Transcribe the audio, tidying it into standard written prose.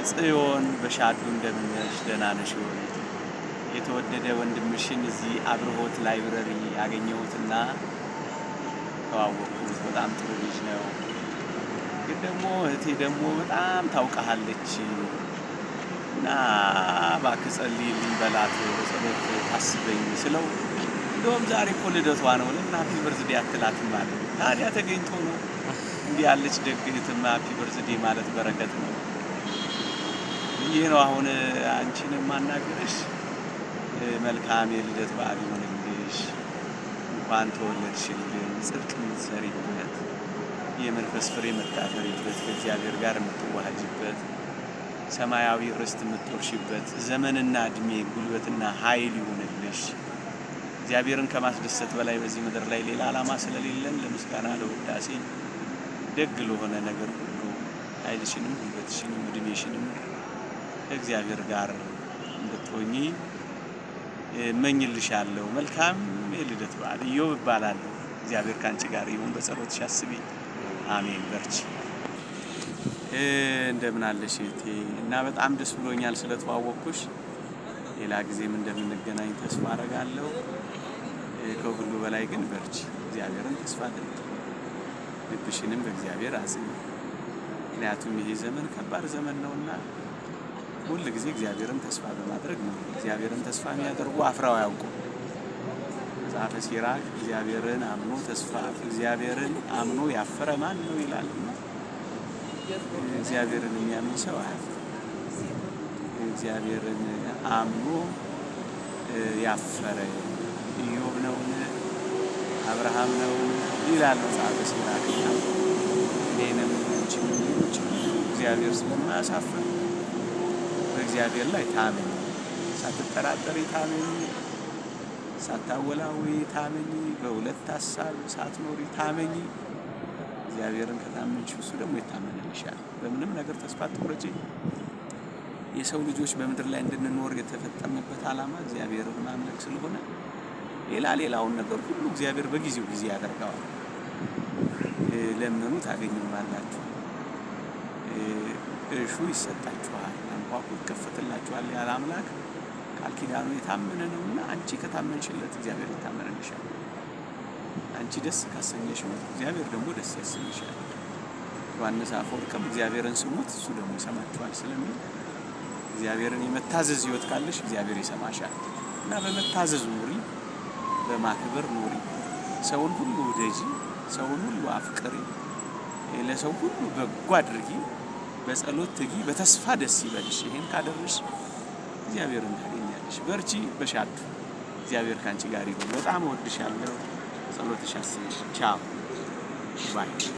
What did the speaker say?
ጽዮን በሻዱ እንደምነሽ ደህና ነሽ ወይ? የተወደደ ወንድምሽን እዚህ አብርሆት ላይብረሪ ያገኘሁትና ተዋወቅኩት። በጣም ጥሩ ልጅ ነው። ግን ደግሞ እህቴ ደግሞ በጣም ታውቃለች እና እባክህ ጸልይልኝ በላት፣ በጸሎት ታስበኝ ስለው እንደውም ዛሬ እኮ ልደቷ ነው ለምን ሃፒ በርዝዴ አትላትም አለ። ታዲያ ተገኝቶ ነው። እንዲህ ያለች ደግ እህትማ ሃፒ በርዝዴ ማለት በረከት ነው። ይሄ ነው አሁን አንቺንም ማናገርሽ። መልካም የልደት በዓል ይሁንልሽ። እንኳን ተወለድሽልን። ጽድቅ የምትሰሪበት የመንፈስ ፍሬ የምታፈሪበት ከእግዚአብሔር ጋር የምትዋሃጅበት ሰማያዊ ርስት የምትወርሽበት ዘመንና እድሜ ጉልበትና ኃይል ይሁንልሽ። እግዚአብሔርን ከማስደሰት በላይ በዚህ ምድር ላይ ሌላ ዓላማ ስለሌለን ለምስጋና ለውዳሴ ደግ ለሆነ ነገር ሁሉ ኃይልሽንም ጉልበትሽንም እድሜሽንም ከእግዚአብሔር ጋር እንድትሆኚ እመኝልሻለሁ። መልካም የልደት በዓል። ኢዮብ እባላለሁ። እግዚአብሔር ካንቺ ጋር ይሁን። በጸሎትሽ አስቢኝ። አሜን። በርቺ። እንደምን አለሽ እህቴ? እና በጣም ደስ ብሎኛል ስለተዋወቅኩሽ። ሌላ ጊዜም እንደምንገናኝ ተስፋ አደርጋለሁ። ከሁሉ በላይ ግን በርቺ። እግዚአብሔርን ተስፋ አድርጊ። ልብሽንም በእግዚአብሔር አጽኚ። ምክንያቱም ይሄ ዘመን ከባድ ዘመን ነውና ሁል ጊዜ እግዚአብሔርን ተስፋ በማድረግ ነው። እግዚአብሔርን ተስፋ የሚያደርጉ አፍረው አያውቁም። መጽሐፈ ሲራክ እግዚአብሔርን አምኖ ያፈረ ማን ነው ይላል። እግዚአብሔርን የሚያምን ሰው አያፍርም። እግዚአብሔርን አምኖ ያፈረ ኢዮብ ነውን? አብርሃም ነውን? ይላል መጽሐፈ ሲራክ። እኔንም አንቺንም እግዚአብሔር ስለማያሳፍር በእግዚአብሔር ላይ ታመኝ፣ ሳትጠራጠሪ ታመኝ፣ ሳታወላዊ ታመኝ፣ በሁለት ሀሳብ ሳትኖሪ ታመኝ። እግዚአብሔርን ከታመንሽ እሱ ደግሞ ይታመንልሻል። በምንም ነገር ተስፋ አትቁረጪ። የሰው ልጆች በምድር ላይ እንድንኖር የተፈጠርንበት ዓላማ እግዚአብሔርን ማምለክ ስለሆነ ሌላውን ነገር ሁሉ እግዚአብሔር በጊዜው ጊዜ ያደርገዋል። ለምኑ ታገኙማላችሁ፣ እሹ ይሰጣችኋል፣ አንኳኩ ይከፈትላችኋል ያለ አምላክ ቃል ኪዳኑ የታመነ ነውና አንቺ ከታመንሽለት እግዚአብሔር ይታመንልሻል። አንቺ ደስ ካሰኘሽው እግዚአብሔር ደግሞ ደስ ያሰኝሻል። ዮሐንስ አፈወርቅም እግዚአብሔርን ስሙት እሱ ደግሞ ይሰማችኋል ስለሚል እግዚአብሔርን የመታዘዝ ሕይወት ካለሽ እግዚአብሔር ይሰማሻል። እና በመታዘዝ ኑሪ፣ በማክበር ኑሪ። ሰውን ሁሉ ውደጂ፣ ሰውን ሁሉ አፍቅሪ፣ ለሰው ሁሉ በጎ አድርጊ፣ በጸሎት ትጊ፣ በተስፋ ደስ ይበልሽ። ይሄን ካደረሽ እግዚአብሔርን ታገኛለሽ። በርቺ፣ በሻቱ እግዚአብሔር ካንቺ ጋር ይሁን። በጣም እወድሻለሁ። ጸሎትሽ አስብሽ። ቻው ባይ